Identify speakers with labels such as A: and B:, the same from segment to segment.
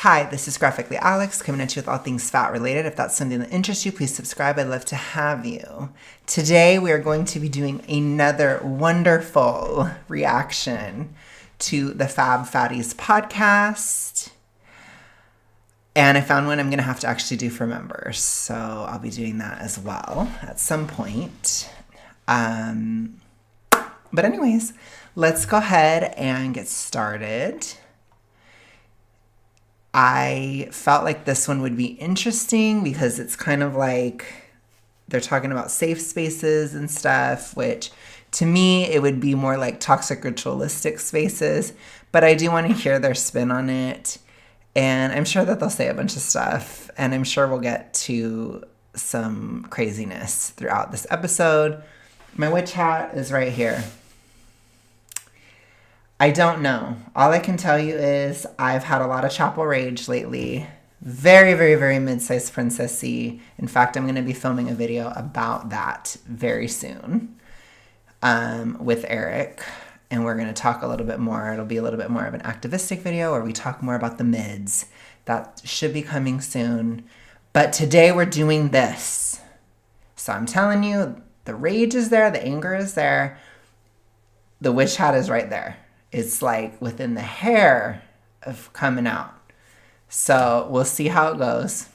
A: Hi, this is Graphically Alex coming at you with all things fat related. If that's something that interests you, please subscribe. I'd love to have you. Today we are going to be doing another wonderful reaction to the Fab Fatties podcast. And I found one I'm going to have to actually do for members. So I'll be doing that as well at some point. But anyways, let's go ahead and get started. I felt like this one would be interesting because it's kind of like they're talking about safe spaces and stuff, which to me, it would be more like toxic ritualistic spaces. But I do want to hear their spin on it. And I'm sure that they'll say a bunch of stuff. And I'm sure we'll get to some craziness throughout this episode. My witch hat is right here. I don't know. All I can tell you is I've had a lot of chapel rage lately. Very, very, very mid-sized princessy. In fact, I'm going to be filming a video about that very soon with Eric. And we're going to talk a little bit more. It'll be a little bit more of an activistic video where we talk more about the mids. That should be coming soon. But today we're doing this. So I'm telling you, the rage is there. The anger is there. The witch hat is right there. It's like within the hair of coming out. So we'll see how it goes.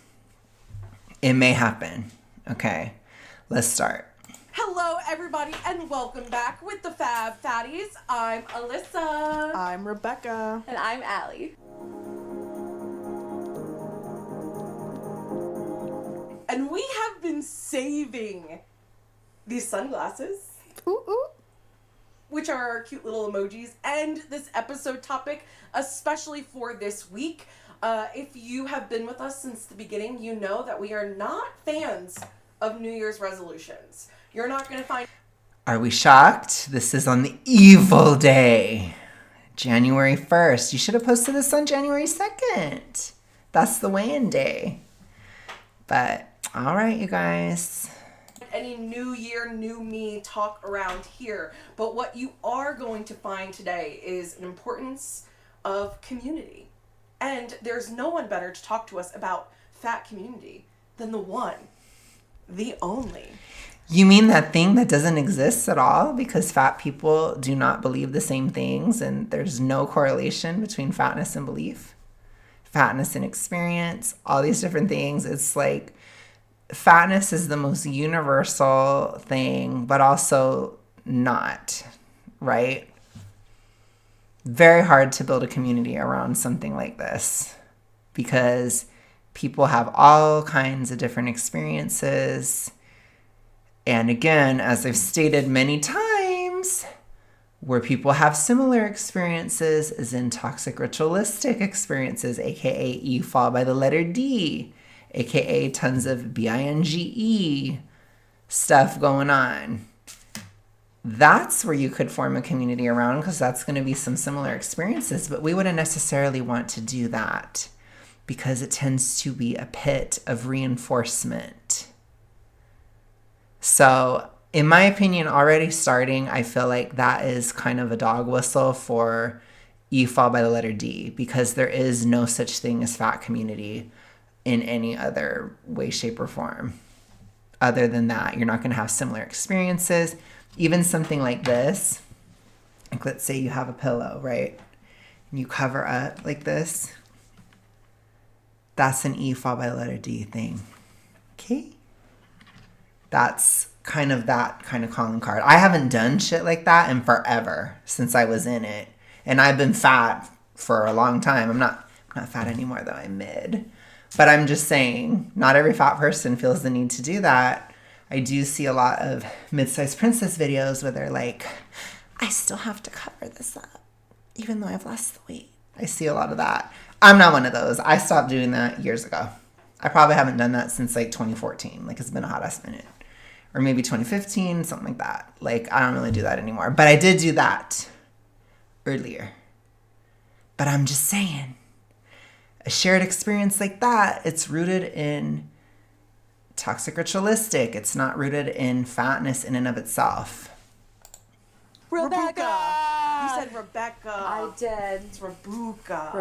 A: It may happen. Okay, let's start.
B: Hello, everybody, and welcome back with the Fab Fatties. I'm Alyssa.
C: I'm Rebecca.
D: And I'm Allie.
B: And we have been saving these sunglasses.
C: Ooh, ooh.
B: Which are our cute little emojis, and this episode topic, especially for this week. If you have been with us since the beginning, you know that we are not fans of New Year's resolutions. You're not going to find...
A: Are we shocked? This is on the evil day, January 1st. You should have posted this on January 2nd. That's the weigh-in day. But, all right, you guys.
B: Any new year, new me talk around here. But what you are going to find today is an importance of community. And there's no one better to talk to us about fat community than the one, the only.
A: You mean that thing that doesn't exist at all because fat people do not believe the same things and there's no correlation between fatness and belief? Fatness and experience, all these different things. It's like fatness is the most universal thing, but also not, right? Very hard to build a community around something like this because people have all kinds of different experiences. And again, as I've stated many times, where people have similar experiences is in toxic ritualistic experiences, aka you fall by the letter D, aka tons of binge stuff going on. That's where you could form a community around because that's going to be some similar experiences, but we wouldn't necessarily want to do that because it tends to be a pit of reinforcement. So in my opinion, already starting, I feel like that is kind of a dog whistle for you fall by the letter D because there is no such thing as fat community in any other way, shape, or form. Other than that, you're not going to have similar experiences. Even something like this, like let's say you have a pillow, right? And you cover up like this. That's an E fall by the letter D thing. Okay? That's kind of that kind of calling card. I haven't done shit like that in forever since I was in it. And I've been fat for a long time. I'm not fat anymore though, I'm mid. But I'm just saying, not every fat person feels the need to do that. I do see a lot of mid-sized princess videos where they're like, I still have to cover this up, even though I've lost the weight. I see a lot of that. I'm not one of those. I stopped doing that years ago. I probably haven't done that since like 2014. Like it's been a hot ass minute. Or maybe 2015, something like that. Like I don't really do that anymore. But I did do that earlier. But I'm just saying, a shared experience like that, it's rooted in toxic ritualistic. It's not rooted in fatness in and of itself.
B: Rebecca, You said Rebecca.
C: I did.
B: It's Rebuka.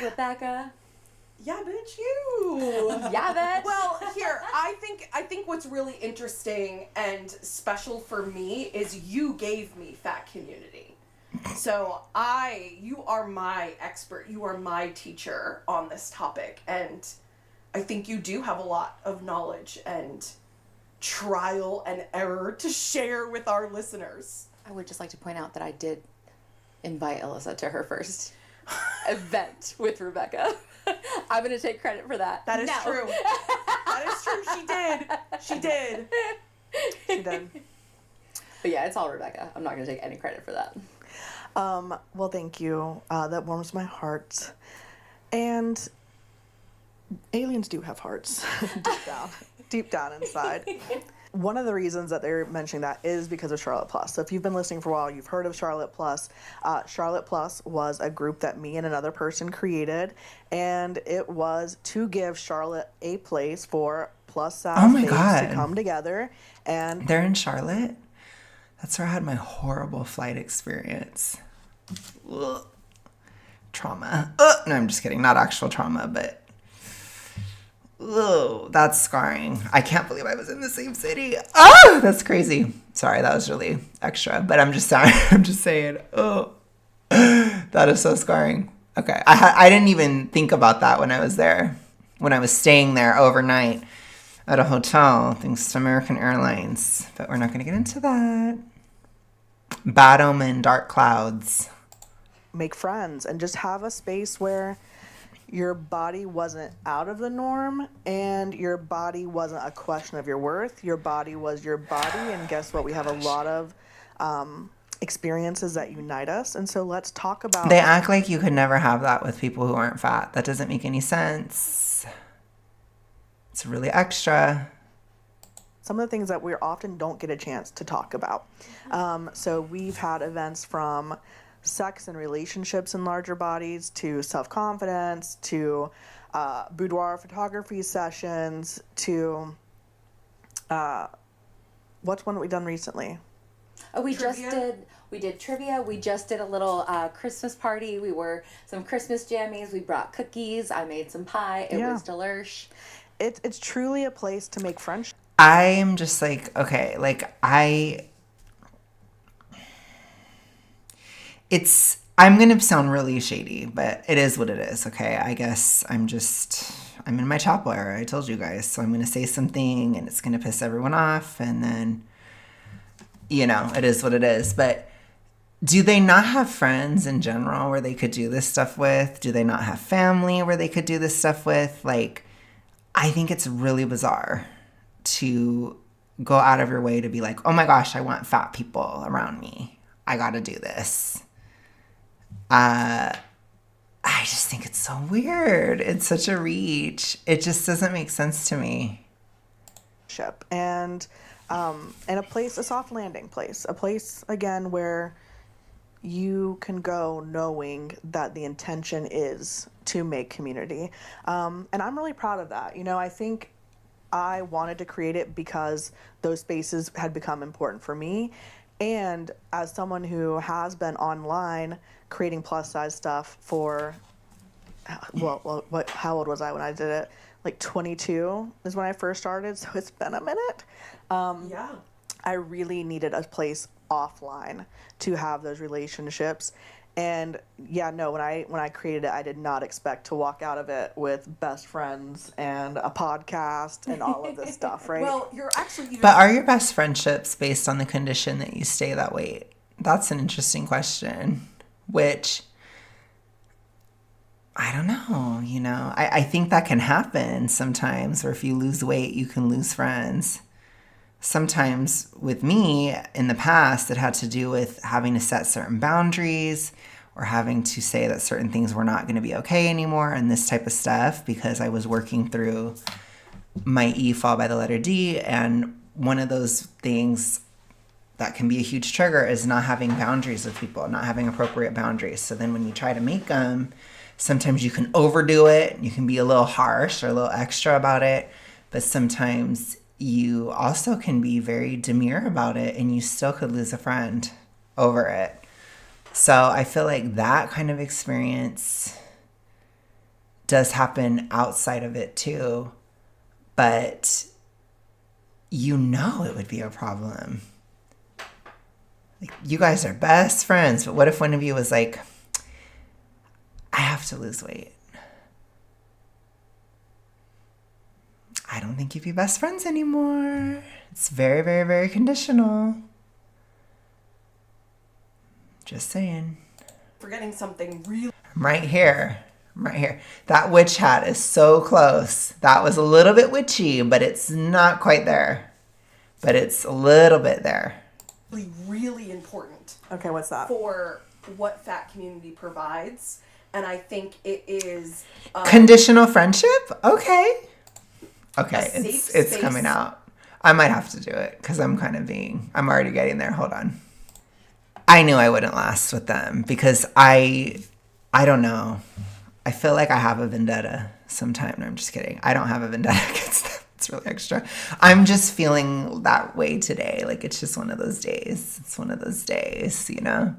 C: Rebecca.
B: Yeah, bitch, you.
C: Yeah, bitch.
B: Well, here, I think what's really interesting and special for me is you gave me fat community. So you are my expert. You are my teacher on this topic. And I think you do have a lot of knowledge and trial and error to share with our listeners.
C: I would just like to point out that I did invite Alyssa to her first event with Rebecca. I'm going to take credit for that.
B: That is true. That is true. She did. She did.
C: But yeah, it's all Rebecca. I'm not going to take any credit for that.
D: Well, thank you. That warms my heart. And aliens do have hearts deep down inside. One of the reasons that they're mentioning that is because of Charlotte Plus. So if you've been listening for a while, you've heard of Charlotte Plus. Charlotte Plus was a group that me and another person created, and it was to give Charlotte a place for plus size babes to come together. And
A: they're in Charlotte? That's where I had my horrible flight experience. Ugh. Trauma. No, I'm just kidding. Not actual trauma, but ugh, that's scarring. I can't believe I was in the same city. Oh, that's crazy. Sorry, that was really extra, but I'm just sorry. I'm just saying. Oh, that is so scarring. Okay, I didn't even think about that when I was there. When I was staying there overnight at a hotel, thanks to American Airlines. But we're not going to get into that. Bad omen, dark clouds.
D: Make friends and just have a space where your body wasn't out of the norm and your body wasn't a question of your worth. Your body was your body, and guess what? We have a lot of experiences that unite us, and so let's talk about...
A: They act like you could never have that with people who aren't fat. That doesn't make any sense. It's really extra.
D: Some of the things that we often don't get a chance to talk about. So we've had events from sex and relationships in larger bodies to self-confidence to boudoir photography sessions to what's one that we've done recently?
C: Oh, we did trivia. We just did a little Christmas party. We wore some Christmas jammies. We brought cookies. I made some pie. It was delish.
D: It's truly a place to make friendship.
A: I'm just like, okay, like I'm going to sound really shady, but it is what it is, okay? I guess I'm in my chapel era, I told you guys. So I'm going to say something and it's going to piss everyone off. And then, it is what it is. But do they not have friends in general where they could do this stuff with? Do they not have family where they could do this stuff with? Like, I think it's really bizarre to go out of your way to be like, oh my gosh, I want fat people around me. I got to do this. I just think it's so weird. It's such a reach. It just doesn't make sense to me.
D: And a soft landing place, a place again where you can go knowing that the intention is to make community. And I'm really proud of that. I think I wanted to create it because those spaces had become important for me. And as someone who has been online creating plus size stuff for, how old was I when I did it? Like 22 is when I first started, so it's been a minute.
B: Yeah.
D: I really needed a place offline to have those relationships. And when I created it, I did not expect to walk out of it with best friends and a podcast and all of this stuff, right?
B: Well, you're actually...
A: But are your best friendships based on the condition that you stay that weight? That's an interesting question, which I don't know, I think that can happen sometimes, where if you lose weight, you can lose friends. Sometimes with me in the past, it had to do with having to set certain boundaries or having to say that certain things were not going to be okay anymore and this type of stuff, because I was working through my E fall by the letter D. And one of those things that can be a huge trigger is not having boundaries with people, not having appropriate boundaries. So then when you try to make them, sometimes you can overdo it. You can be a little harsh or a little extra about it. But sometimes you also can be very demure about it and you still could lose a friend over it. So I feel like that kind of experience does happen outside of it too. But you know it would be a problem. Like, you guys are best friends, but what if one of you was like, I have to lose weight? I don't think you'd be best friends anymore. It's very, very, very conditional. Just saying.
B: Forgetting something really.
A: I'm right here. I'm right here. That witch hat is so close. That was a little bit witchy, but it's not quite there. But it's a little bit there.
B: Really important.
D: Okay, what's that?
B: For what Fat Community provides. And I think it is...
A: conditional friendship? Okay. Okay,
B: A
A: it's
B: safe space.
A: coming out. I might have to do it because I'm already getting there. Hold on. I knew I wouldn't last with them because I don't know. I feel like I have a vendetta sometime. No, I'm just kidding. I don't have a vendetta against them. It's really extra. I'm just feeling that way today. Like, it's just one of those days. It's one of those days, you know?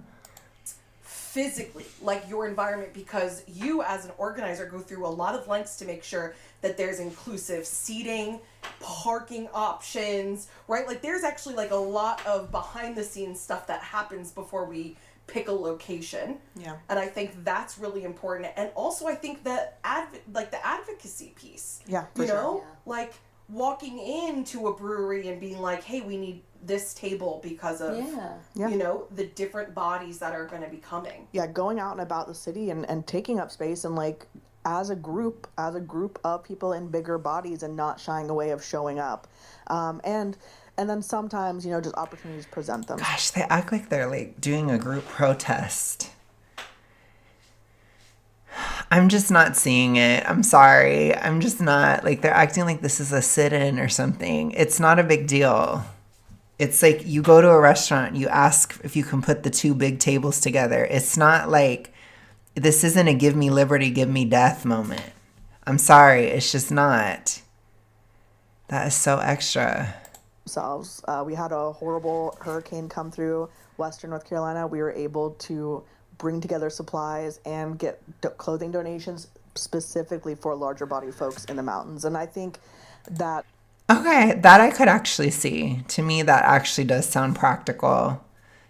B: Physically, like your environment, because you as an organizer go through a lot of lengths to make sure that there's inclusive seating, parking options, right? Like there's actually like a lot of behind the scenes stuff that happens before we pick a location.
D: Yeah.
B: And I think that's really important. And also I think that the advocacy piece.
D: Yeah, for
B: you know,
C: sure. Yeah.
B: like walking into a brewery and being like, hey, we need this table because of
D: Yeah.
B: you know, the different bodies that are going to be coming.
D: Yeah, going out and about the city and taking up space and like as a group of people in bigger bodies and not shying away of showing up. And then sometimes, you know, just opportunities present them.
A: Gosh, they act like they're like doing a group protest. I'm just not seeing it. I'm sorry. I'm just not. Like, they're acting like this is a sit-in or something. It's not a big deal. It's like you go to a restaurant, you ask if you can put the two big tables together. It's not like this isn't a give me liberty, give me death moment. I'm sorry. It's just not. That is so extra.
D: We had a horrible hurricane come through Western North Carolina. We were able to bring together supplies and get clothing donations specifically for larger body folks in the mountains. And I think that...
A: Okay, that I could actually see. To me, that actually does sound practical.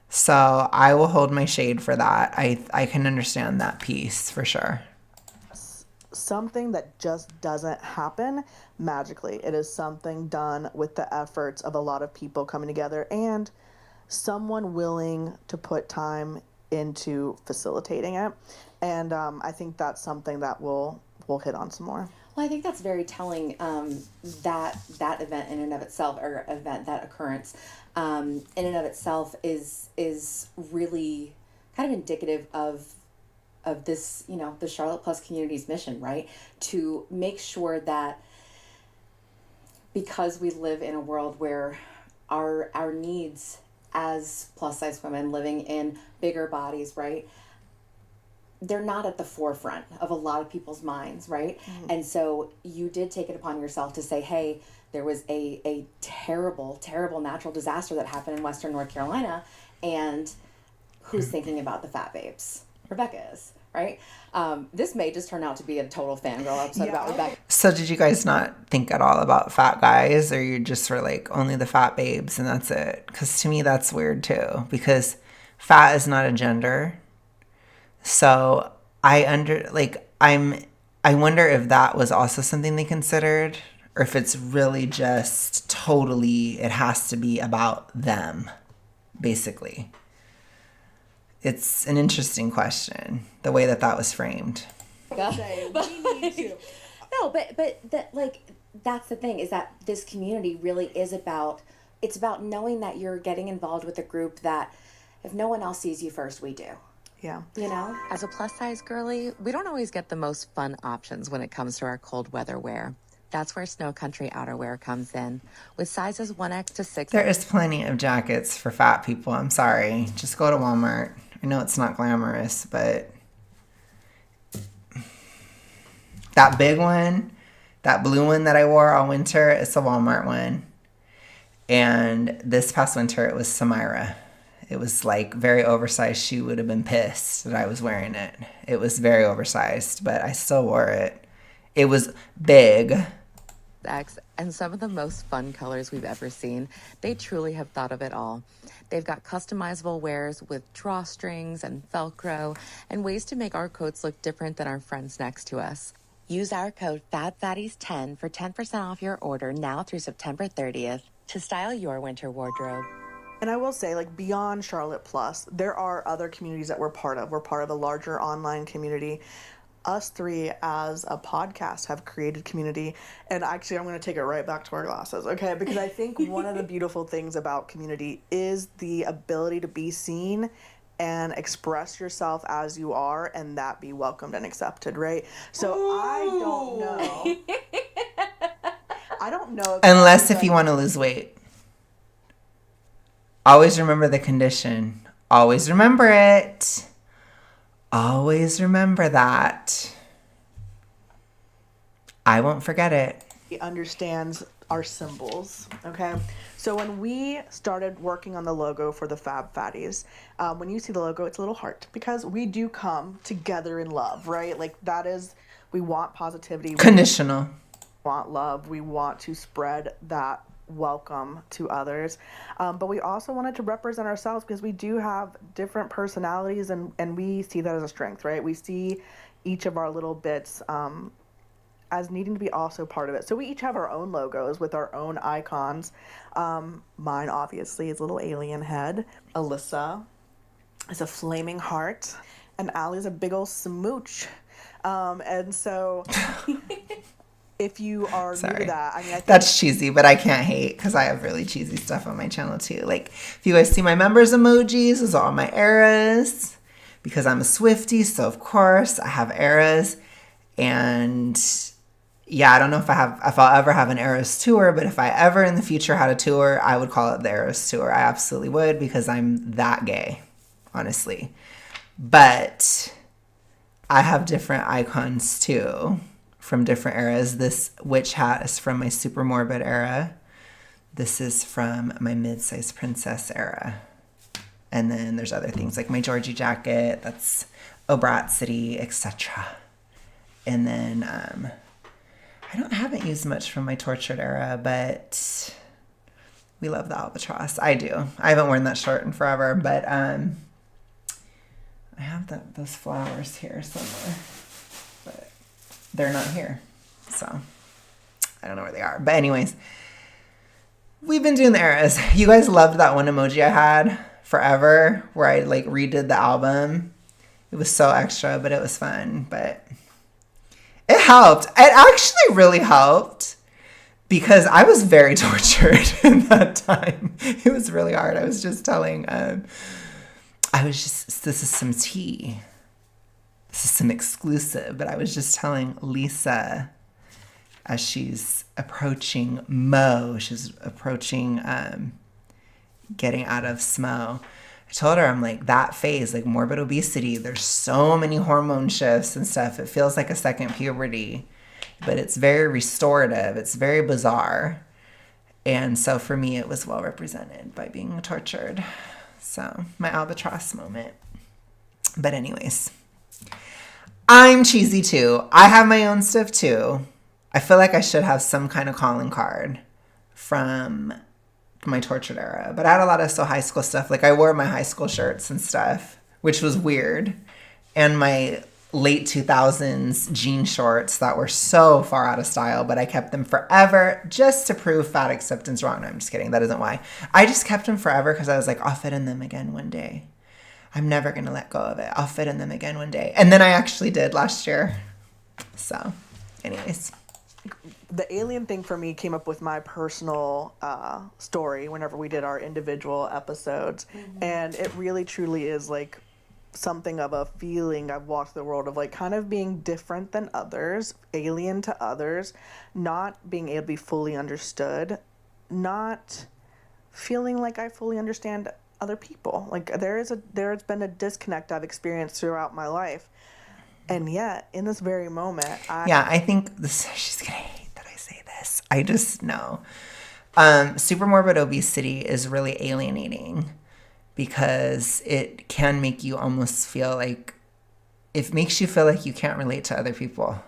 A: So I will hold my shade for that. I can understand that piece for sure.
D: Something that just doesn't happen magically. It is something done with the efforts of a lot of people coming together and someone willing to put time into facilitating it. And I think that's something that we'll hit on some more.
C: Well, I think that's very telling, that event in and of itself, or that occurrence, in and of itself is really kind of indicative of this, you know, the Charlotte Plus community's mission, right? To make sure that because we live in a world where our needs as plus size women living in bigger bodies, right? They're not at the forefront of a lot of people's minds, right? Mm-hmm. And so you did take it upon yourself to say, hey, there was a terrible, terrible natural disaster that happened in Western North Carolina, and who's thinking about the fat babes? Rebecca is, right? This may just turn out to be a total fangirl episode about Rebecca.
A: So did you guys not think at all about fat guys, or you just were like only the fat babes and that's it? Because to me that's weird too, because fat is not a gender. So I wonder if that was also something they considered, or if it's really just totally, it has to be about them, basically. It's an interesting question, the way that was framed.
C: No, but that, like, that's the thing, is that this community really is about, it's about knowing that you're getting involved with a group that if no one else sees you first, we do.
D: Yeah.
C: You know?
E: As a plus size girly, we don't always get the most fun options when it comes to our cold weather wear. That's where Snow Country outerwear comes in, with sizes 1X to 6X.
A: There is plenty of jackets for fat people. I'm sorry. Just go to Walmart. I know it's not glamorous, but that big one, that blue one that I wore all winter, it's a Walmart one. And this past winter, it was Samira. It was like very oversized. She would have been pissed that I was wearing it. It was very oversized, but I still wore it. It was big.
E: X and some of the most fun colors we've ever seen. They truly have thought of it all. They've got customizable wears with drawstrings and Velcro and ways to make our coats look different than our friends next to us. Use our code FabFatties10 for 10% off your order now through September 30th to style your winter wardrobe.
D: And I will say, like, beyond Charlotte Plus, there are other communities that we're part of. We're part of a larger online community. Us three as a podcast have created community. And actually, I'm going to take it right back to our glasses, okay? Because I think one of the beautiful things about community is the ability to be seen and express yourself as you are and that be welcomed and accepted, right? So I don't know.
A: Unless if you want to lose weight. Always remember the condition. Always remember it. Always remember that. I won't forget it.
D: He understands our symbols, okay? So when we started working on the logo for the Fab Fatties, when you see the logo, it's a little heart because we do come together in love, right? Like that is, we want positivity.
A: Conditional.
D: We want love. We want to spread that welcome to others. But we also wanted to represent ourselves because we do have different personalities and we see that as a strength, right? We see each of our little bits as needing to be also part of it. So we each have our own logos with our own icons. Mine obviously is a little alien head. Alyssa is a flaming heart. And Allie's a big old smooch. And so if you are new to that, I mean, I think
A: that's cheesy, but I can't hate because I have really cheesy stuff on my channel too. Like if you guys see my members emojis, those are all my eras because I'm a Swiftie. So of course I have eras. And yeah, I don't know if I'll ever have an Eras tour, but if I ever in the future had a tour, I would call it the Eras tour. I absolutely would because I'm that gay, honestly. But I have different icons too from different eras. This witch hat is from my super morbid era. This is from my mid-sized princess era. And then there's other things like my Georgie jacket, that's Obrat City, etc. And then I haven't used much from my tortured era, but we love the albatross. I do. I haven't worn that shirt in forever, but I have those flowers here somewhere, but they're not here. So I don't know where they are. But anyways, we've been doing the eras. You guys loved that one emoji I had forever where I like redid the album. It was so extra, but it was fun. But it helped. It actually really helped because I was very tortured in that time. It was really hard. I was just telling, this is some tea. This is some exclusive. But I was just telling Lisa as she's approaching Mo, she's approaching getting out of SMO. I told her, I'm like, that phase, like morbid obesity, there's so many hormone shifts and stuff. It feels like a second puberty, but it's very restorative. It's very bizarre. And so for me, it was well represented by being tortured. So my albatross moment. But anyways, I'm cheesy too. I have my own stuff too. I feel like I should have some kind of calling card from my tortured era, but I had a lot of still high school stuff. Like I wore my high school shirts and stuff, which was weird, and my late 2000s jean shorts that were so far out of style, but I kept them forever just to prove fat acceptance wrong. No, I'm just kidding. That isn't why. I just kept them forever because I was like, I'll fit in them again one day. I'm never going to let go of it. I'll fit in them again one day. And then I actually did last year. So anyways.
D: The alien thing for me came up with my personal story whenever we did our individual episodes. Mm-hmm. And it really truly is like something of a feeling I've walked the world of like kind of being different than others, alien to others, not being able to be fully understood, not feeling like I fully understand other people. Like there's been a disconnect I've experienced throughout my life. And yet, in this very moment,
A: I think this. She's gonna hate that I say this. I just know. Super morbid obesity is really alienating because it can make you almost feel like, it makes you feel like you can't relate to other people.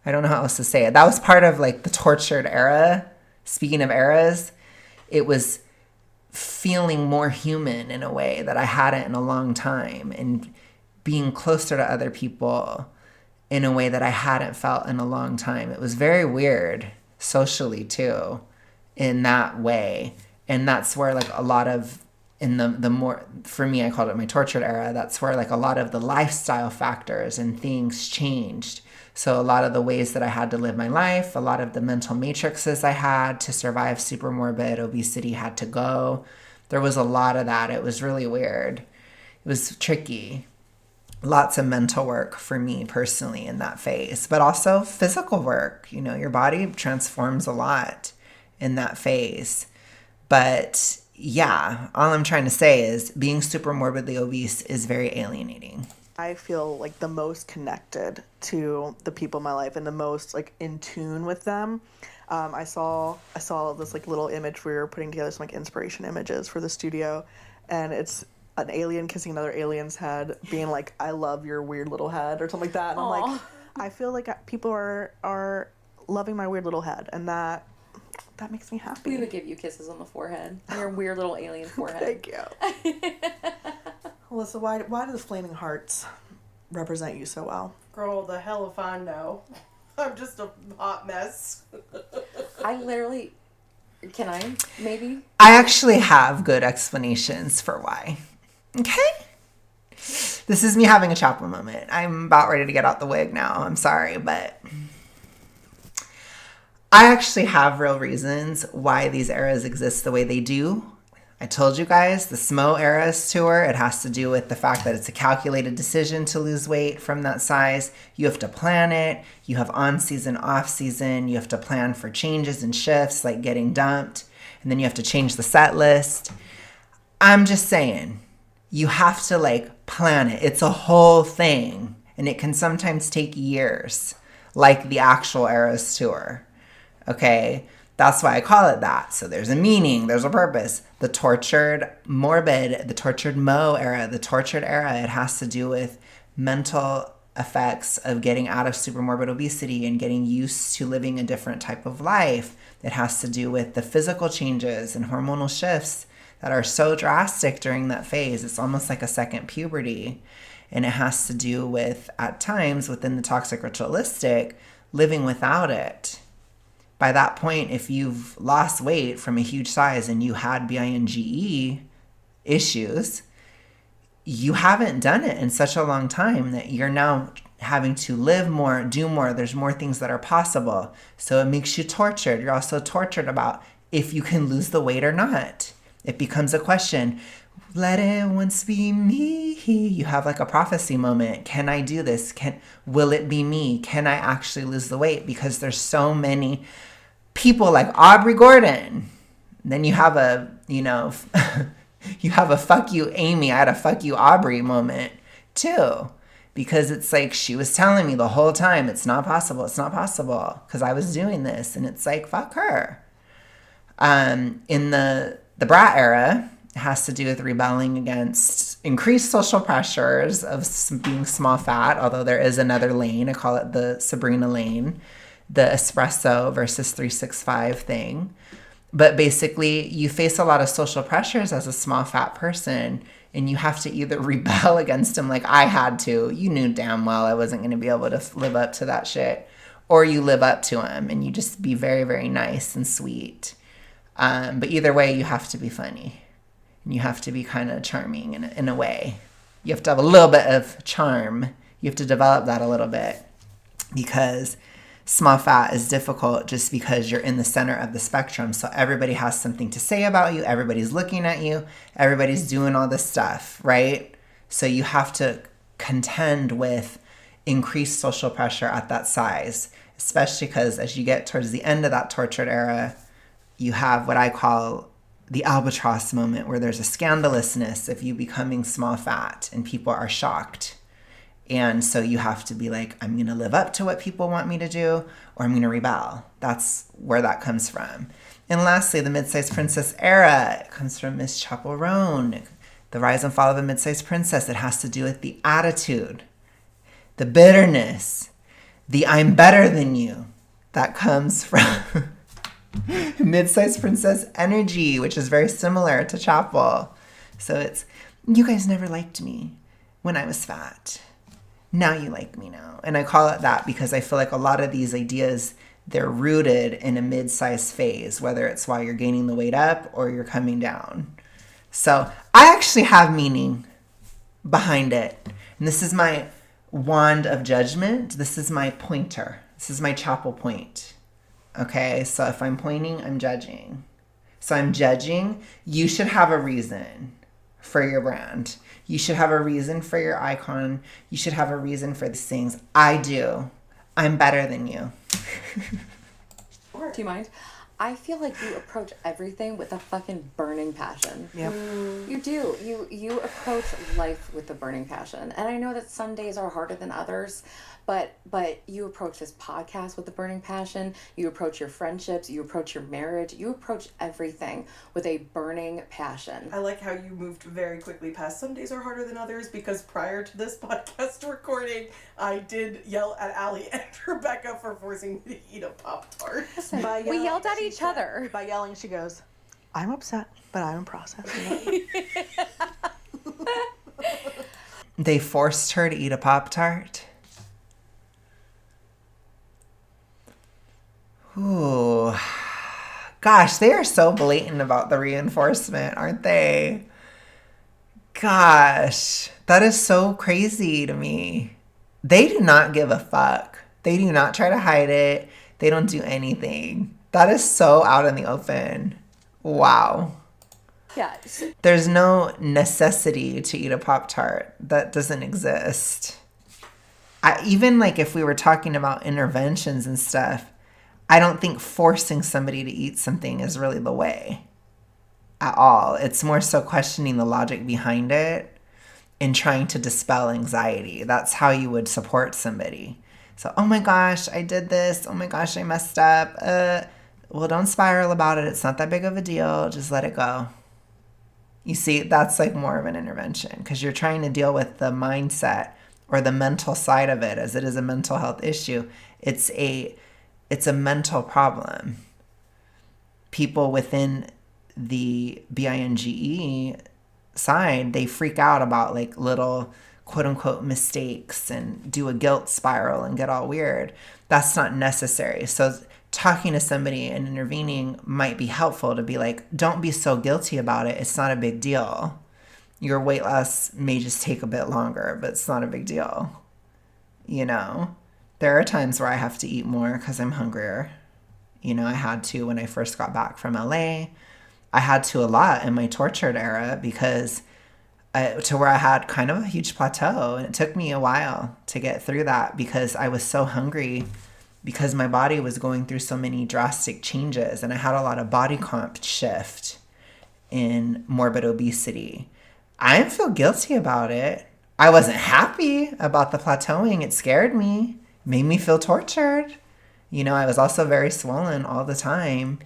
A: I don't know how else to say it. That was part of like the tortured era. Speaking of eras, it was feeling more human in a way that I hadn't in a long time, and being closer to other people in a way that I hadn't felt in a long time. It was very weird socially too, in that way. And that's where like a lot of, in the more, for me, I called it my tortured era. That's where like a lot of the lifestyle factors and things changed. So a lot of the ways that I had to live my life, a lot of the mental matrices I had to survive super morbid obesity had to go. There was a lot of that. It was really weird. It was tricky. Lots of mental work for me personally in that phase, but also physical work. You know, your body transforms a lot in that phase. But yeah, all I'm trying to say is being super morbidly obese is very alienating.
D: I feel like the most connected to the people in my life and the most like in tune with them. I saw this like little image. We were putting together some like inspiration images for the studio, and it's an alien kissing another alien's head, being like, "I love your weird little head" or something like that. And
C: Aww.
D: I'm like, I feel like people are loving my weird little head, and that makes me happy.
C: We would give you kisses on the forehead. Your weird little alien forehead.
D: Thank you. Alyssa, why do the flaming hearts represent you so well?
B: Girl, the hell if I know. I'm just a hot mess.
C: I literally... Can I, maybe?
A: I actually have good explanations for why. Okay? This is me having a chapel moment. I'm about ready to get out the wig now. I'm sorry, but I actually have real reasons why these eras exist the way they do. I told you guys, the Smo Eras tour, it has to do with the fact that it's a calculated decision to lose weight from that size. You have to plan it. You have on-season, off-season. You have to plan for changes and shifts, like getting dumped. And then you have to change the set list. I'm just saying, you have to like plan it. It's a whole thing. And it can sometimes take years, like the actual Eras tour. Okay? That's why I call it that. So there's a meaning, there's a purpose. The tortured morbid, the tortured Mo era, the tortured era, it has to do with mental effects of getting out of super morbid obesity and getting used to living a different type of life. It has to do with the physical changes and hormonal shifts that are so drastic during that phase. It's almost like a second puberty. And it has to do with, at times, within the toxic ritualistic, living without it. By that point, if you've lost weight from a huge size and you had binge issues, you haven't done it in such a long time that you're now having to live more, do more. There's more things that are possible. So it makes you tortured. You're also tortured about if you can lose the weight or not. It becomes a question. Let it once be me. You have like a prophecy moment. Can I do this? Will it be me? Can I actually lose the weight? Because there's so many people like Aubrey Gordon. Then you have a, you have a fuck you Amy, I had a fuck you Aubrey moment too. Because it's like she was telling me the whole time, it's not possible, because I was doing this. And it's like, fuck her. In the brat era, it has to do with rebelling against increased social pressures of being small fat, although there is another lane. I call it the Sabrina lane, the espresso versus 365 thing. But basically, you face a lot of social pressures as a small fat person, and you have to either rebel against them like I had to. You knew damn well I wasn't going to be able to live up to that shit. Or you live up to them and you just be very, very nice and sweet. But either way, you have to be funny. And you have to be kind of charming in a way. You have to have a little bit of charm. You have to develop that a little bit. Because small fat is difficult just because you're in the center of the spectrum. So everybody has something to say about you. Everybody's looking at you. Everybody's doing all this stuff, right? So you have to contend with increased social pressure at that size, especially because as you get towards the end of that tortured era, you have what I call the albatross moment, where there's a scandalousness of you becoming small fat and people are shocked. And so you have to be like, I'm going to live up to what people want me to do, or I'm going to rebel. That's where that comes from. And lastly, the mid-sized princess era, it comes from Miss Chaperone. The rise and fall of a mid-sized princess, it has to do with the attitude, the bitterness, the I'm better than you that comes from mid-sized princess energy, which is very similar to Chapel. So it's, you guys never liked me when I was fat. Now you like me now. And I call it that because I feel like a lot of these ideas, they're rooted in a mid-size phase, whether it's while you're gaining the weight up or you're coming down. So I actually have meaning behind it. And this is my wand of judgment. This is my pointer. This is my Chapel point. Okay, so if I'm pointing, I'm judging. So I'm judging. You should have a reason for your brand. You should have a reason for your icon. You should have a reason for these things. I do. I'm better than you.
C: Do you mind? I feel like you approach everything with a fucking burning passion.
D: Yep.
C: You do. You approach life with a burning passion. And I know that some days are harder than others, but you approach this podcast with a burning passion. You approach your friendships, you approach your marriage, you approach everything with a burning passion.
B: I like how you moved very quickly past some days are harder than others, because prior to this podcast recording, I did yell at Allie and Rebecca for forcing me to eat a Pop-Tart.
C: We yelled at each other.
D: By yelling, she goes, I'm upset, but I'm in process.
A: They forced her to eat a Pop-Tart. Ooh. Gosh, they are so blatant about the reinforcement, aren't they? Gosh, that is so crazy to me. They do not give a fuck. They do not try to hide it. They don't do anything. That is so out in the open. Wow.
C: Yeah.
A: There's no necessity to eat a Pop-Tart. That doesn't exist. Even like if we were talking about interventions and stuff, I don't think forcing somebody to eat something is really the way at all. It's more so questioning the logic behind it and trying to dispel anxiety. That's how you would support somebody. So, oh my gosh, I did this. Oh my gosh, I messed up. Well, don't spiral about it. It's not that big of a deal. Just let it go. You see, that's like more of an intervention because you're trying to deal with the mindset or the mental side of it, as it is a mental health issue. It's a mental problem. People within the BINGE side, they freak out about like little quote unquote mistakes and do a guilt spiral and get all weird. That's not necessary. So talking to somebody and intervening might be helpful to be like, don't be so guilty about it. It's not a big deal. Your weight loss may just take a bit longer, but it's not a big deal. You know? There are times where I have to eat more because I'm hungrier. You know, I had to when I first got back from LA. I had to a lot in my tortured era because to where I had kind of a huge plateau. And it took me a while to get through that because I was so hungry because my body was going through so many drastic changes. And I had a lot of body comp shift in morbid obesity. I didn't feel guilty about it. I wasn't happy about the plateauing. It scared me. Made me feel tortured. You know, I was also very swollen all the time.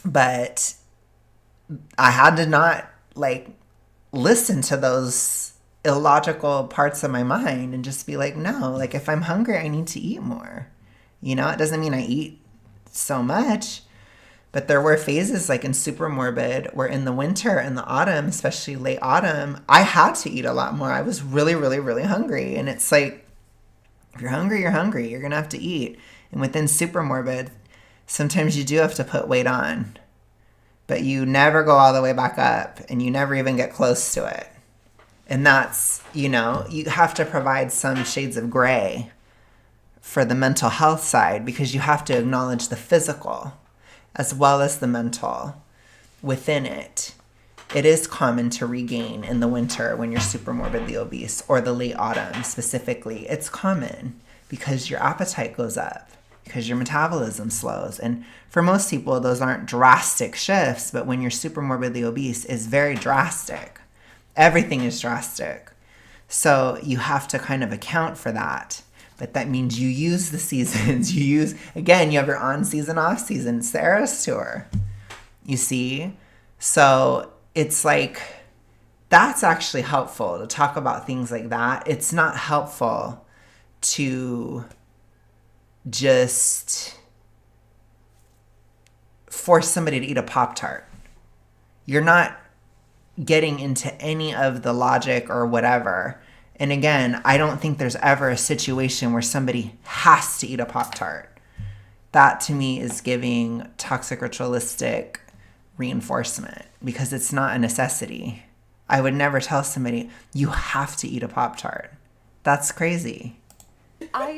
A: But I had to not, like, listen to those illogical parts of my mind and just be like, no, like, if I'm hungry, I need to eat more. You know, it doesn't mean I eat so much. But there were phases, like in super morbid, where in the winter and the autumn, especially late autumn, I had to eat a lot more. I was really, really, really hungry. And it's like, if you're hungry, you're hungry. You're going to have to eat. And within super morbid, sometimes you do have to put weight on. But you never go all the way back up. And you never even get close to it. And that's, you know, you have to provide some shades of gray for the mental health side because you have to acknowledge the physical as well as the mental within it. It is common to regain in the winter when you're super morbidly obese, or the late autumn specifically. It's common because your appetite goes up, because your metabolism slows. And for most people, those aren't drastic shifts, but when you're super morbidly obese, it's very drastic. Everything is drastic. So you have to kind of account for that. But that means you use the seasons. You have your on season, off season. It's the Eras Tour, you see? So it's like that's actually helpful to talk about things like that. It's not helpful to just force somebody to eat a Pop-Tart. You're not getting into any of the logic or whatever. And again, I don't think there's ever a situation where somebody has to eat a Pop-Tart. That to me is giving toxic ritualistic reinforcement because it's not a necessity. I would never tell somebody, you have to eat a Pop-Tart. That's crazy.
C: But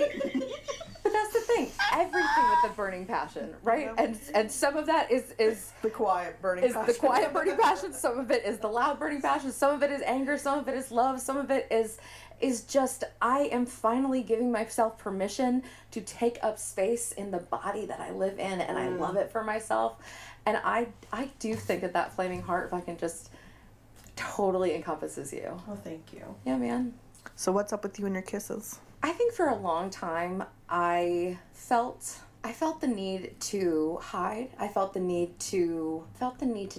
C: that's the thing. Everything with the burning passion, right? And some of that is
D: The quiet burning passion.
C: the quiet burning passion. Some of it is the loud burning passion. Some of it is anger. Some of it is love. Some of it is just I am finally giving myself permission to take up space in the body that I live in, and I love it for myself. And I do think that flaming heart fucking just totally encompasses you.
B: Oh, thank you.
C: Yeah, man.
D: So what's up with you and your kisses?
C: I think for a long time I felt the need to hide. I felt the need to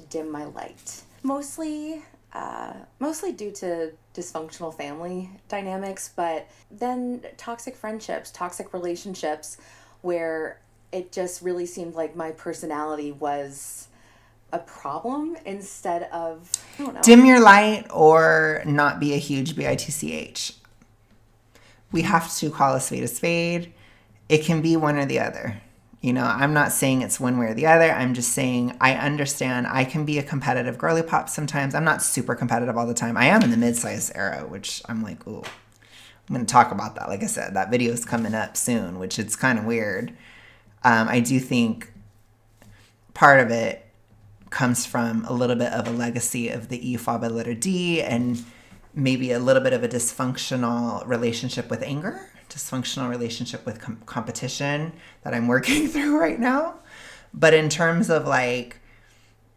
C: dim my light. Mostly due to dysfunctional family dynamics, but then toxic friendships, toxic relationships where it just really seemed like my personality was a problem instead of, I don't know.
A: Dim your light or not be a huge bitch. We have to call a spade a spade. It can be one or the other. I'm not saying it's one way or the other. I'm just saying I understand I can be a competitive girly pop sometimes. I'm not super competitive all the time. I am in the mid-size era, which I'm like, ooh. I'm going to talk about that. Like I said, that video is coming up soon, which it's kind of weird. I do think part of it comes from a little bit of a legacy of the E followed by the letter D and maybe a little bit of a dysfunctional relationship with anger, dysfunctional relationship with competition that I'm working through right now. But in terms of I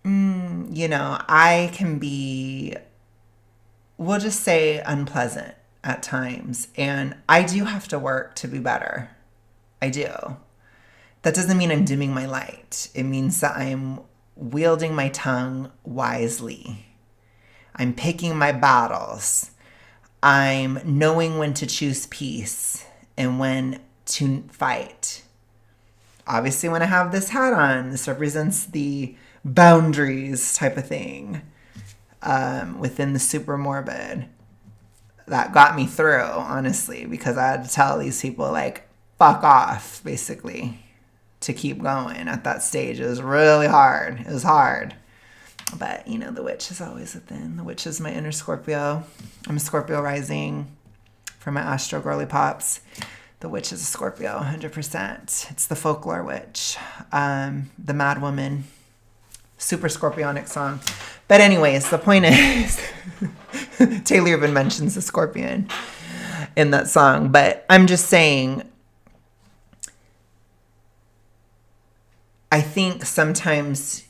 A: can be, we'll just say unpleasant at times. And I do have to work to be better. I do. That doesn't mean I'm dimming my light. It means that I'm wielding my tongue wisely. I'm picking my battles. I'm knowing when to choose peace and when to fight. Obviously, when I have this hat on, this represents the boundaries type of thing within the super morbid. That got me through, honestly, because I had to tell these people, fuck off, basically, to keep going at that stage. It was really hard. It was hard. But, the witch is always within. The witch is my inner Scorpio. I'm a Scorpio rising for my Astro Girly Pops. The witch is a Scorpio, 100%. It's the folklore witch. The Mad Woman. Super Scorpionic song. But anyways, the point is, Taylor even mentions the scorpion in that song. But I'm just saying, I think sometimes,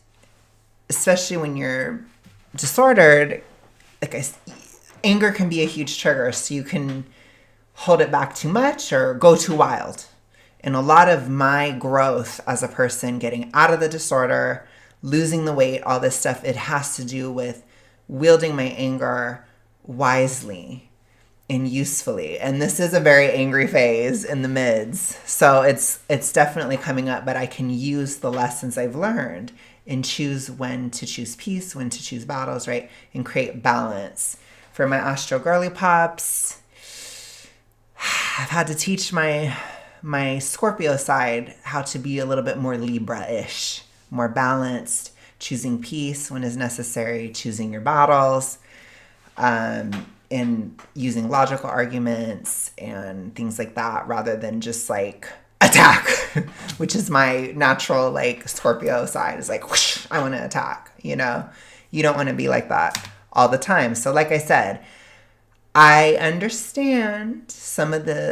A: especially when you're disordered, anger can be a huge trigger. So you can hold it back too much or go too wild. And a lot of my growth as a person, getting out of the disorder, losing the weight, all this stuff, it has to do with wielding my anger wisely and usefully. And this is a very angry phase in the mids. So it's definitely coming up, but I can use the lessons I've learned and choose when to choose peace, when to choose battles, right? And create balance. For my Astro Girly Pops, I've had to teach my Scorpio side how to be a little bit more Libra-ish, more balanced, choosing peace when is necessary, choosing your battles, and using logical arguments and things like that rather than just attack, which is my natural Scorpio side is whoosh, I want to attack, You don't want to be like that all the time. So like I said, I understand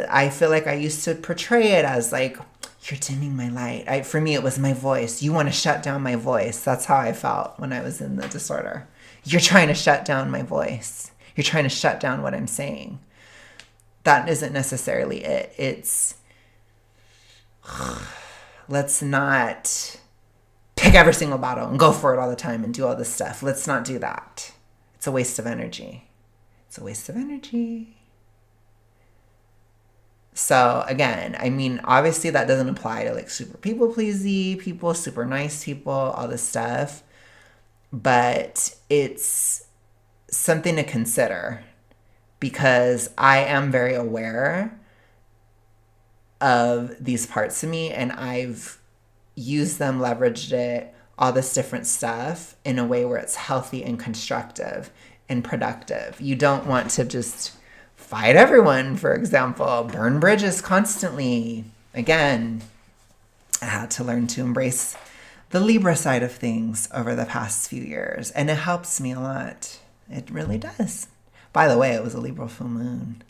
A: I feel like I used to portray it as you're dimming my light. For me, it was my voice. You want to shut down my voice. That's how I felt when I was in the disorder. You're trying to shut down my voice. You're trying to shut down what I'm saying. That isn't necessarily it. It's, let's not pick every single battle and go for it all the time and do all this stuff. Let's not do that. It's a waste of energy. It's a waste of energy. So again, I mean, obviously that doesn't apply to like super people pleasy people, super nice people, all this stuff. But it's something to consider because I am very aware of these parts of me and I've used them, leveraged it, all this different stuff in a way where it's healthy and constructive and productive. You don't want to just fight everyone, for example, burn bridges constantly. Again, I had to learn to embrace the Libra side of things over the past few years, and it helps me a lot. It really does. By the way, it was a Libra full moon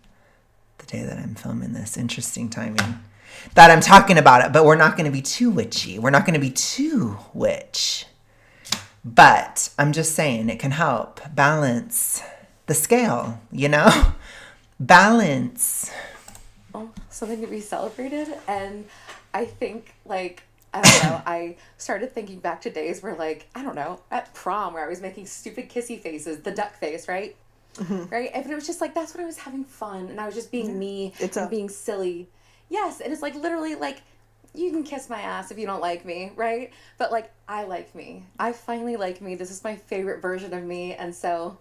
A: the day that I'm filming this. Interesting timing that I'm talking about it, but we're not going to be too witchy. We're not going to be too witch. But I'm just saying it can help balance the scale, you know? Balance.
C: Oh, something to be celebrated. And I think, like, I don't know, I started thinking back to days where, like, I don't know, at prom where I was making stupid kissy faces, the duck face, right? Mm-hmm. Right? And it was just like, that's when I was having fun. And I was just being me and being silly. Yes. And it's like, literally, like, you can kiss my ass if you don't like me, right? But, like, I like me. I finally like me. This is my favorite version of me. And so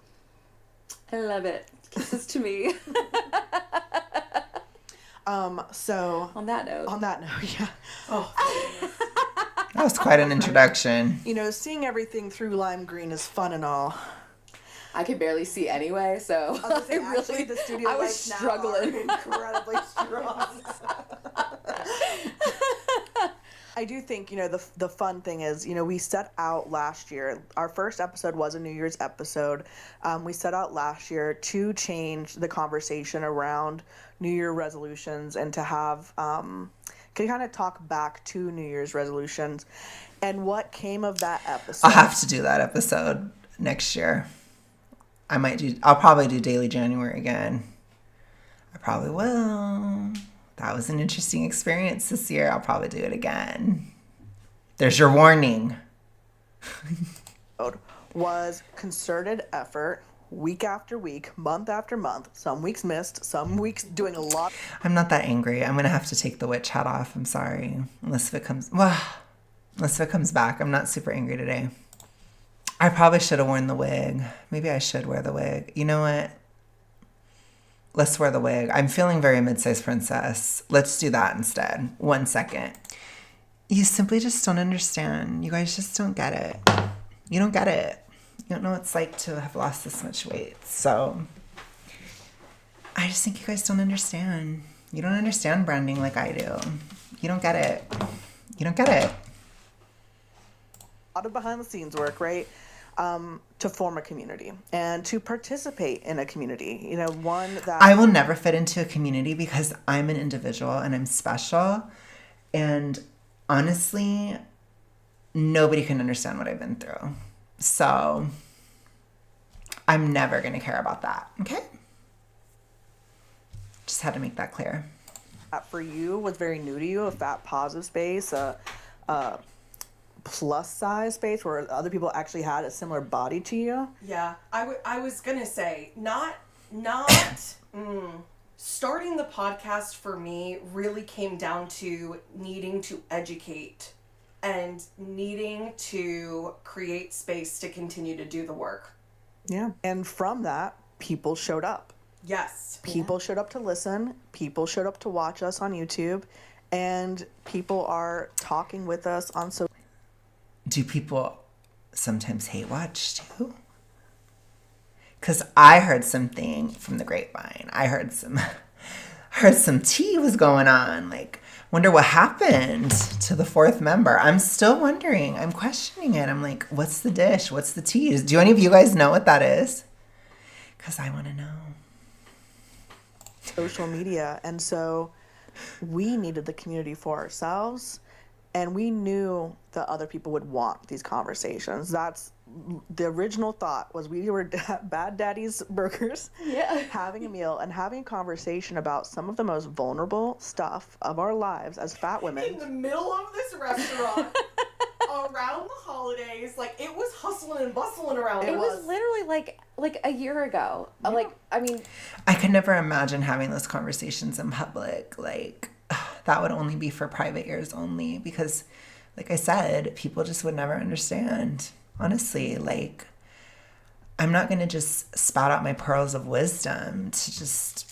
C: I love it. Kisses to me.
D: So
C: on that note,
D: yeah.
A: Oh, that was quite an introduction.
D: You know, seeing everything through lime green is fun and all.
C: I could barely see anyway, so
D: the studio
C: I was struggling.
D: Incredibly strong. I do think, you know, the fun thing is, you know, we set out last year. Our first episode was a New Year's episode. We set out last year to change the conversation around New Year resolutions and to have, can kind of talk back to New Year's resolutions and what came of that episode.
A: I'll have to do that episode next year. I'll probably do Daily January again. I probably will. That was an interesting experience this year. I'll probably do it again. There's your warning.
D: Was concerted effort, week after week, month after month. Some weeks missed, some weeks doing a lot.
A: I'm not that angry. I'm going to have to take the witch hat off. I'm sorry. Unless if it comes back. I'm not super angry today. I probably should have worn the wig. Maybe I should wear the wig. You know what? Let's wear the wig. I'm feeling very mid-sized princess. Let's do that instead. 1 second. You simply just don't understand. You guys just don't get it. You don't get it. You don't know what it's like to have lost this much weight. So I just think you guys don't understand. You don't understand branding like I do. You don't get it. You don't get it.
D: A lot of behind the scenes work, right? To form a community and to participate in a community. You know, one that
A: I will never fit into a community because I'm an individual and I'm special. And honestly, nobody can understand what I've been through. So I'm never going to care about that. Okay? Just had to make that clear.
D: For you was very new to you, a fat positive space, a plus size space where other people actually had a similar body to you.
B: Yeah, I was gonna say not starting the podcast for me really came down to needing to educate and needing to create space to continue to do the work.
D: Yeah, and from that, people showed up.
B: Yes.
D: People showed up to listen. People showed up to watch us on YouTube, and people are talking with us on social.
A: Do people sometimes hate watch too? Because I heard something from the grapevine. I heard some tea was going on. Like, wonder what happened to the fourth member. I'm still wondering. I'm questioning it. I'm like, what's the dish? What's the tea? Do any of you guys know what that is? Because I want to know.
D: Social media. And so we needed the community for ourselves. And we knew that other people would want these conversations. That's the original thought was we were Bad Daddy's Burgers, having a meal and having a conversation about some of the most vulnerable stuff of our lives as fat women.
B: In the middle of this restaurant, around the holidays, like it was hustling and bustling around.
C: It was literally like like a year ago. Like, I mean,
A: I could never imagine having those conversations in public. Like, that would only be for private ears only because, like I said, people just would never understand. Honestly, like, I'm not going to just spout out my pearls of wisdom to just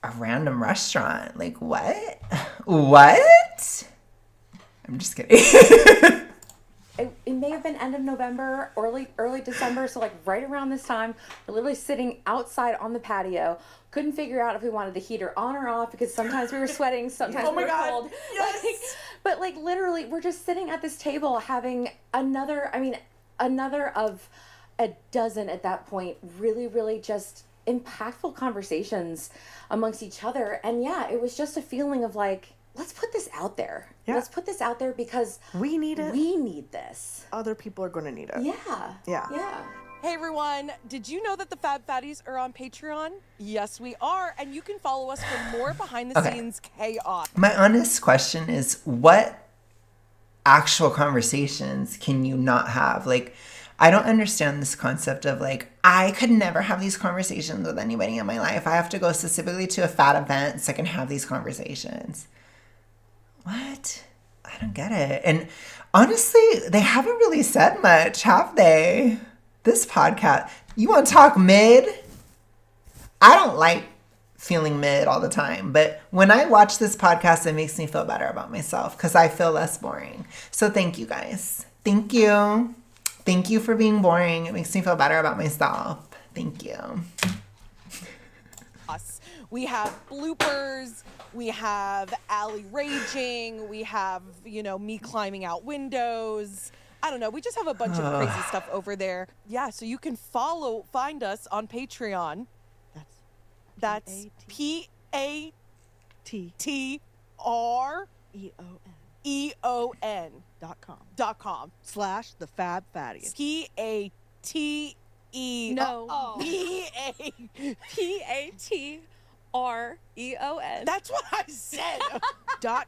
A: a random restaurant. Like, what? What? I'm just kidding.
C: it may have been end of November, early December, so like right around this time, we're literally sitting outside on the patio. Couldn't figure out if we wanted the heater on or off because sometimes we were sweating, sometimes we were cold.
B: Yes.
C: But like literally, we're just sitting at this table having another of a dozen at that point, really, really just impactful conversations amongst each other. And yeah, it was just a feeling of like, let's put this out there.
D: Yeah.
C: Let's put this out there because
D: We need it.
C: we need this.
D: Other people are going to need it.
C: Yeah.
D: Yeah.
C: Yeah.
B: Hey everyone, did you know that the Fab Fatties are on Patreon? Yes, we are, and you can follow us for more behind the scenes chaos.
A: My honest question is, what actual conversations can you not have? Like, I don't understand this concept of like, I could never have these conversations with anybody in my life. I have to go specifically to a fat event so I can have these conversations. What? I don't get it. And honestly, they haven't really said much, have they? This podcast, you want to talk mid? I don't like feeling mid all the time, but when I watch this podcast, it makes me feel better about myself because I feel less boring. So thank you guys. Thank you. Thank you for being boring. It makes me feel better about myself. Thank you.
B: We have bloopers, we have Allie raging, we have, me climbing out windows. I don't know. We just have a bunch of crazy stuff over there. Yeah, so you can find us on Patreon. That's PATREON
D: .com/the Fab Fatties.
B: PATE.
F: No. PATREON.
B: That's what I said.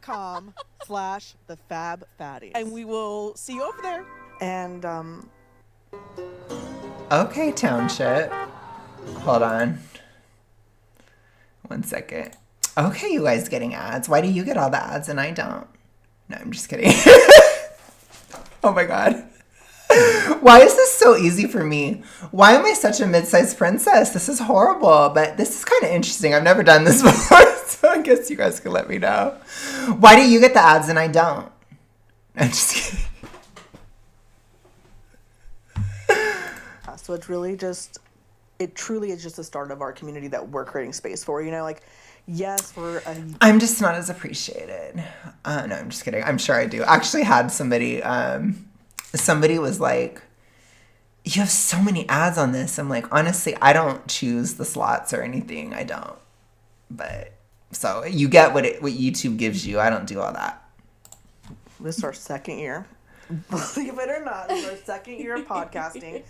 D: .com/the Fab Fatties.
B: And we will see you over there.
D: And
A: Okay, Township. Hold on. 1 second. Okay, you guys getting ads. Why do you get all the ads and I don't? No, I'm just kidding. Oh my God. Why is this so easy for me? Why am I such a mid-sized princess? This is horrible, but this is kind of interesting. I've never done this before, so I guess you guys can let me know. Why do you get the ads and I don't? I'm just kidding.
D: so it truly is just the start of our community that we're creating space for. Like, yes,
A: I'm just not as appreciated. No, I'm just kidding. I'm sure I do. I actually had somebody was like, you have so many ads on this. I'm like, honestly, I don't choose the slots or anything. I don't. But so you get what YouTube gives you. I don't do all that.
D: This is our second year. Believe it or not, this is our second year of podcasting.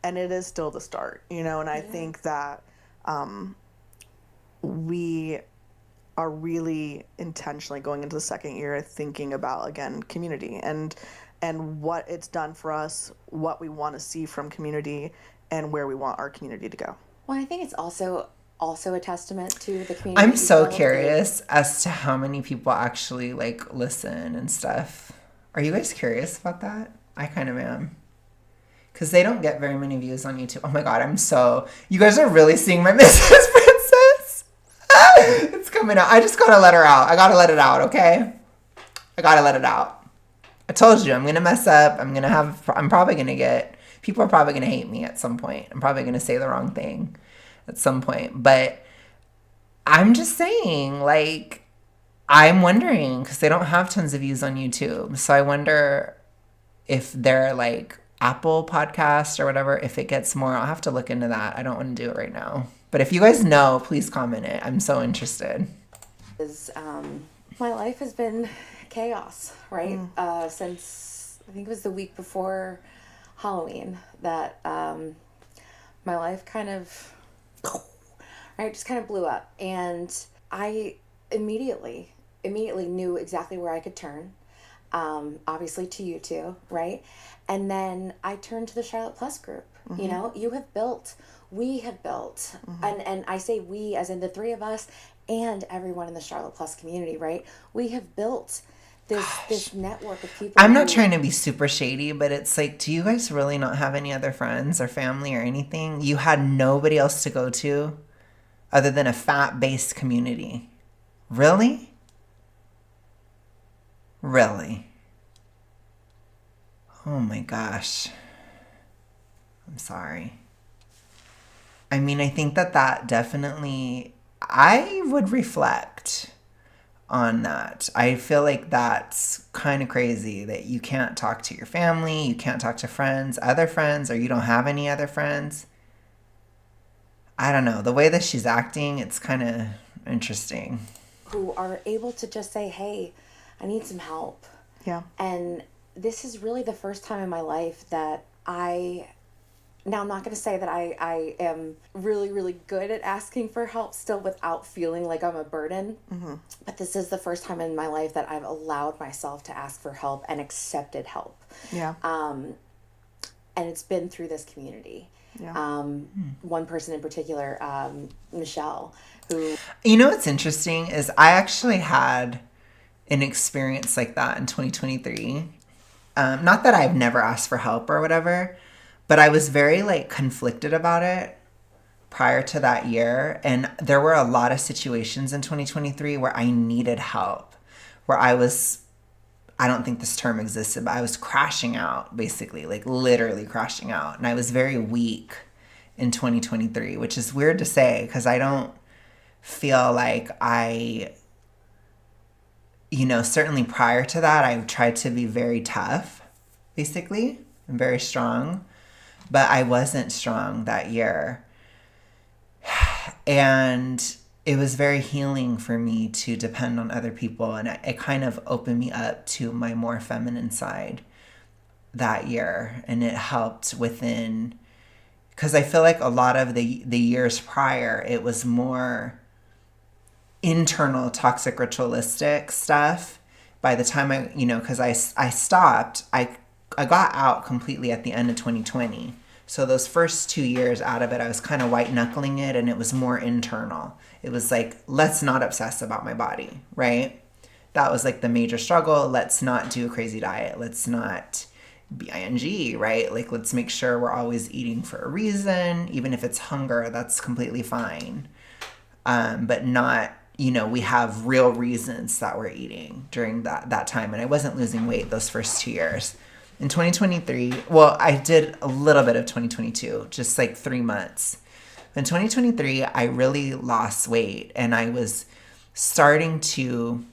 D: And it is still the start, and I think that we are really intentionally going into the second year thinking about, again, community and what it's done for us, what we want to see from community, and where we want our community to go.
C: Well, I think it's also a testament to the community.
A: I'm so curious as to how many people actually listen and stuff. Are you guys curious about that? I kind of am. Because they don't get very many views on YouTube. Oh my God, you guys are really seeing my Mrs. Princess. It's coming out. I just gotta let her out. I gotta let it out, okay? I gotta let it out. I told you, I'm gonna mess up. People are probably gonna hate me at some point. I'm probably gonna say the wrong thing at some point. But I'm just saying, I'm wondering, because they don't have tons of views on YouTube. So I wonder if they're Apple Podcast or whatever, if it gets more. I'll have to look into that. I don't want to do it right now. But if you guys know, please comment it. I'm so interested.
C: My life has been chaos, right? Since I think it was the week before Halloween that my life just kind of blew up. And I immediately knew exactly where I could turn. obviously to you two, right? And then I turned to the Charlotte Plus group. You know, we have built, and I say we as in the three of us and everyone in the Charlotte Plus community, right? We have built this network of people.
A: I'm not trying to be super shady, but it's like, do you guys really not have any other friends or family or anything? You had nobody else to go to other than a fat-based community. Really? Really? Oh my gosh. I'm sorry. I mean, I think that definitely, I would reflect on that. I feel like that's kind of crazy that you can't talk to your family, you can't talk to friends, other friends, or you don't have any other friends. I don't know. The way that she's acting, it's kind of interesting.
C: Who are able to just say, hey, I need some help.
D: Yeah.
C: And this is really the first time in my life that now I'm not going to say that I am really, really good at asking for help still without feeling like I'm a burden. But this is the first time in my life that I've allowed myself to ask for help and accepted help.
D: Yeah.
C: And it's been through this community.
D: Yeah.
C: One person in particular, Michelle, who...
A: You know what's interesting is I actually had an experience like that in 2023. Not that I've never asked for help or whatever, but I was very like conflicted about it prior to that year. And there were a lot of situations in 2023 where I needed help, where I don't think this term existed, but I was crashing out, basically, like literally crashing out. And I was very weak in 2023, which is weird to say because I don't feel like certainly prior to that, I tried to be very tough, basically, and very strong. But I wasn't strong that year. And it was very healing for me to depend on other people. And it kind of opened me up to my more feminine side that year. And it helped within, because I feel like a lot of the years prior, it was more internal toxic ritualistic stuff. By the time because I stopped, I got out completely at the end of 2020. So those first 2 years out of it, I was kind of white knuckling it, and it was more internal. It was like, let's not obsess about my body, right? That was like the major struggle. Let's not do a crazy diet. Let's not BING, right? Like, let's make sure we're always eating for a reason. Even if it's hunger, that's completely fine. But not, we have real reasons that we're eating during that time. And I wasn't losing weight those first 2 years. In 2023, well, I did a little bit of 2022, just like 3 months. In 2023, I really lost weight, and I was starting to,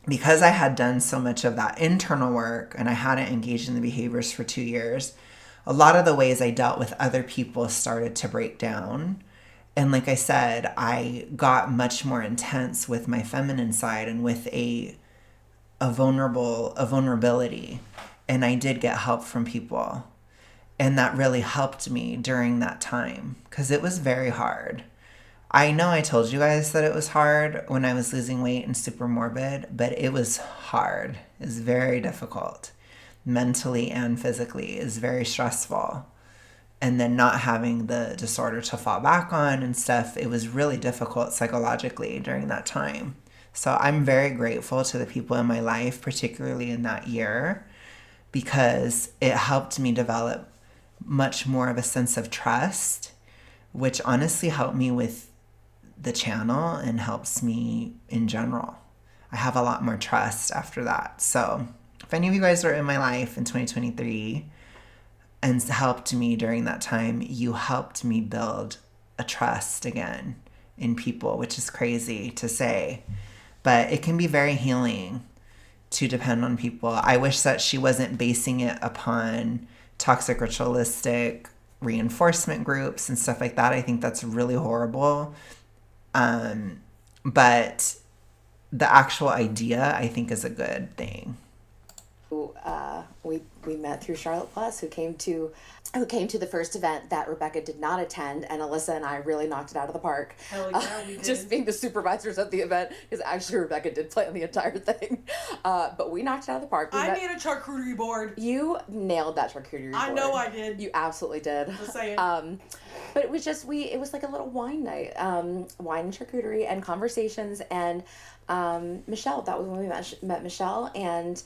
A: because I had done so much of that internal work and I hadn't engaged in the behaviors for 2 years, a lot of the ways I dealt with other people started to break down. And like I said, I got much more intense with my feminine side and with a vulnerability. And I did get help from people. And that really helped me during that time because it was very hard. I know I told you guys that it was hard when I was losing weight and super morbid, but it was hard. It's very difficult. Mentally and physically is very stressful. And then not having the disorder to fall back on and stuff, it was really difficult psychologically during that time. So I'm very grateful to the people in my life, particularly in that year, because it helped me develop much more of a sense of trust, which honestly helped me with the channel and helps me in general. I have a lot more trust after that. So if any of you guys are in my life in 2023 and helped me during that time, you helped me build a trust again in people, which is crazy to say, but it can be very healing to depend on people. I wish that she wasn't basing it upon toxic ritualistic reinforcement groups and stuff like that. I think that's really horrible. But the actual idea, I think, is a good thing.
C: who we met through Charlotte Plus, who came to the first event that Rebecca did not attend, and Alyssa and I really knocked it out of the park.
B: Hell yeah, we did.
C: Just being the supervisors of the event, because actually Rebecca did plan the entire thing, but we knocked it out of the park.
B: I made a charcuterie board.
C: You nailed that charcuterie board.
B: I know I did.
C: You absolutely did.
B: Just saying.
C: But it was just it was like a little wine night, wine and charcuterie and conversations, and Michelle. That was when we met Michelle, and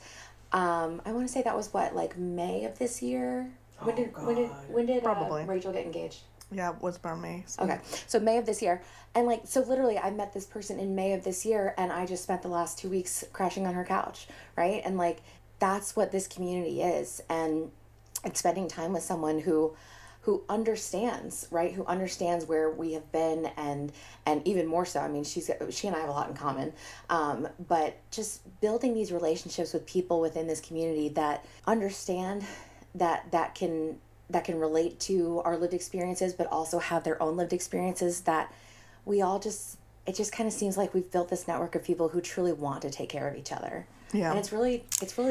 C: I want to say that was what, May of this year. When did
D: Probably.
C: Rachel get engaged?
D: Yeah, it was around May. So.
C: Okay, so May of this year, and so literally I met this person in May of this year, and I just spent the last 2 weeks crashing on her couch, right? And that's what this community is, and spending time with someone who understands, right? Who understands where we have been, and even more so. I mean, she and I have a lot in common, but just building these relationships with people within this community that understand that can relate to our lived experiences, but also have their own lived experiences, that we all it just kind of seems like we've built this network of people who truly want to take care of each other.
D: Yeah.
C: And it's really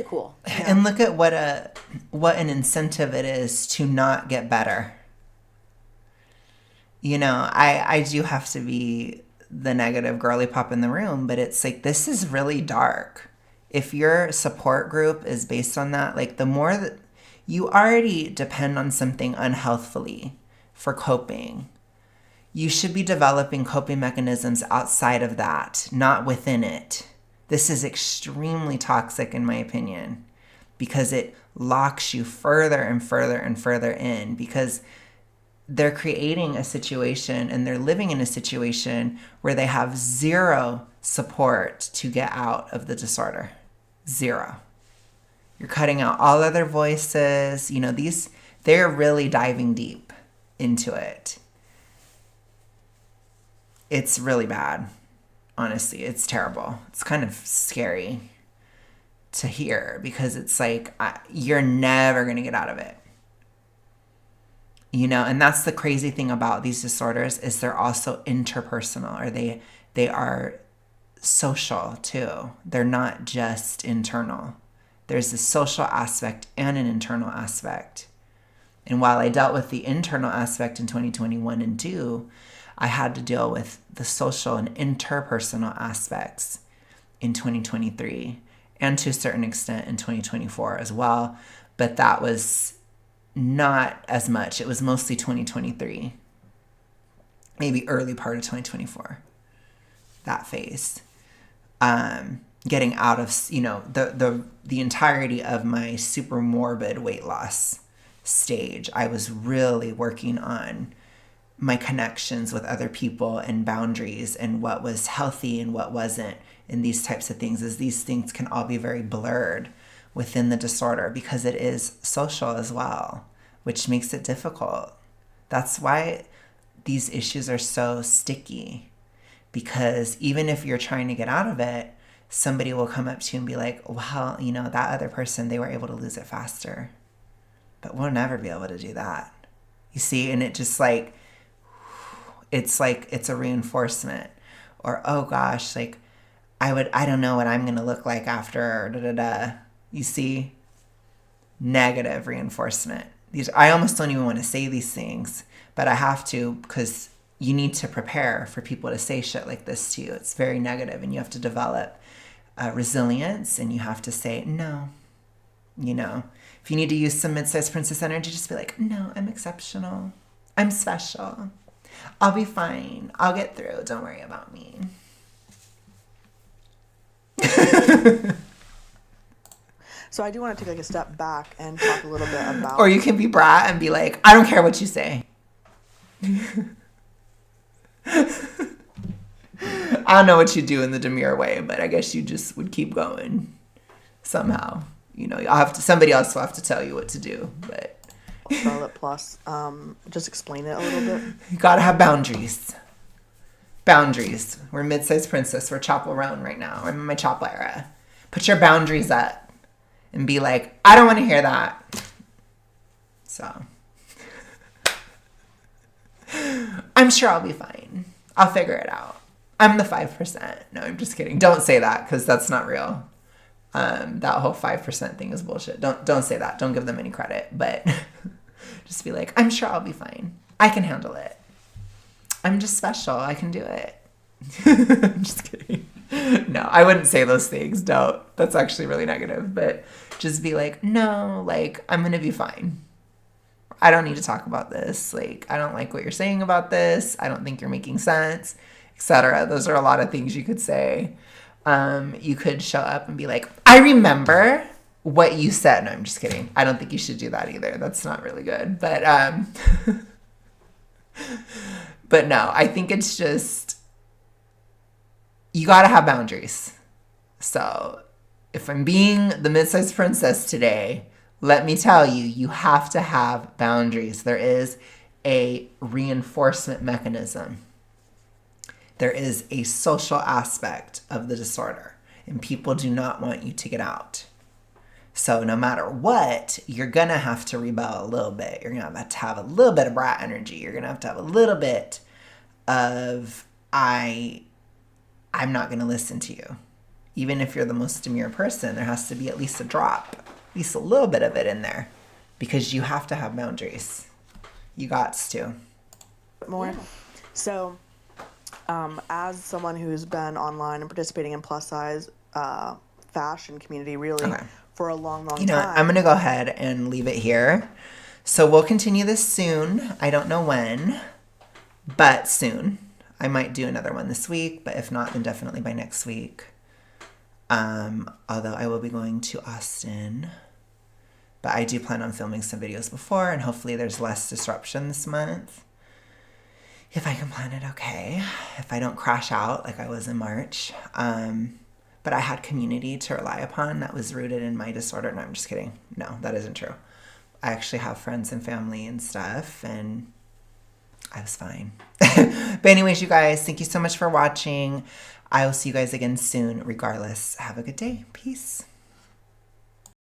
C: cool.
A: And look at what an incentive it is to not get better. I do have to be the negative girly pop in the room, but it's like, this is really dark. If your support group is based on that, the more that you already depend on something unhealthfully for coping, you should be developing coping mechanisms outside of that, not within it. This is extremely toxic, in my opinion, because it locks you further and further and further in, because they're creating a situation and they're living in a situation where they have zero support to get out of the disorder. Zero. You're cutting out all other voices. They're really diving deep into it. It's really bad. Honestly, it's terrible. It's kind of scary to hear, because it's like, you're never going to get out of it. And that's the crazy thing about these disorders, is they're also interpersonal, or they are social too. They're not just internal. There's a social aspect and an internal aspect. And while I dealt with the internal aspect in 2021 and 2, I had to deal with the social and interpersonal aspects in 2023, and to a certain extent in 2024 as well. But that was not as much. It was mostly 2023, maybe early part of 2024, that phase. Getting out of, the entirety of my super morbid weight loss stage, I was really working on my connections with other people and boundaries, and what was healthy and what wasn't, and these types of things, as these things can all be very blurred within the disorder, because it is social as well, which makes it difficult. That's why these issues are so sticky, because even if you're trying to get out of it, somebody will come up to you and be like, well, that other person, they were able to lose it faster, but we'll never be able to do that. You see? And it just it's a reinforcement, or, oh gosh, I don't know what I'm going to look like after, da, da, da. You see? Negative reinforcement. I almost don't even want to say these things, but I have to, because you need to prepare for people to say shit like this to you. It's very negative, and you have to develop resilience, and you have to say no. If you need to use some mid-sized princess energy, just be like, no, I'm exceptional. I'm special. I'll be fine. I'll get through. Don't worry about me.
D: So I do want to take a step back and talk a little bit about...
A: Or you can be brat and be like, I don't care what you say. I don't know what you do in the demure way, but I guess you just would keep going somehow. Somebody else will have to tell you what to do, but...
D: Charlotte Plus, just explain it a little bit.
A: You gotta have boundaries. Boundaries. We're mid-sized princess. We're chapel round right now. I'm in my chapel era. Put your boundaries up and be like, I don't want to hear that. So, I'm sure I'll be fine. I'll figure it out. I'm the 5%. No, I'm just kidding. Don't say that, because that's not real. That whole 5% thing is bullshit. Don't say that. Don't give them any credit. But just be like, I'm sure I'll be fine. I can handle it. I'm just special. I can do it. I'm just kidding. No, I wouldn't say those things. Don't. That's actually really negative. But just be like, no, like, I'm going to be fine. I don't need to talk about this. Like, I don't like what you're saying about this. I don't think you're making sense, etc. Those are a lot of things you could say. You could show up and be like, I remember what you said. No, I'm just kidding. I don't think you should do that either. That's not really good. But but no, I think it's just, you got to have boundaries. So if I'm being the mid-sized princess today, let me tell you, you have to have boundaries. There is a reinforcement mechanism. There is a social aspect of the disorder, and people do not want you to get out. So no matter what, you're going to have to rebel a little bit. You're going to have a little bit of brat energy. You're going to have a little bit of, I'm not going to listen to you. Even if you're the most demure person, there has to be at least a drop, at least a little bit of it in there, because you have to have boundaries. You got to.
D: More. Yeah. So, as someone who's been online and participating in plus size fashion community really for a long time.
A: You know what? I'm going to go ahead and leave it here. So we'll continue this soon. I don't know when, but soon. I might do another one this week, but if not, then definitely by next week. Although I will be going to Austin. But I do plan on filming some videos before, and hopefully there's less disruption this month. If I can plan it okay. If I don't crash out like I was in March. But I had community to rely upon that was rooted in my disorder. No, I'm just kidding. No, that isn't true. I actually have friends and family and stuff, and I was fine. But anyways, you guys, thank you so much for watching. I will see you guys again soon. Regardless, have a good day. Peace.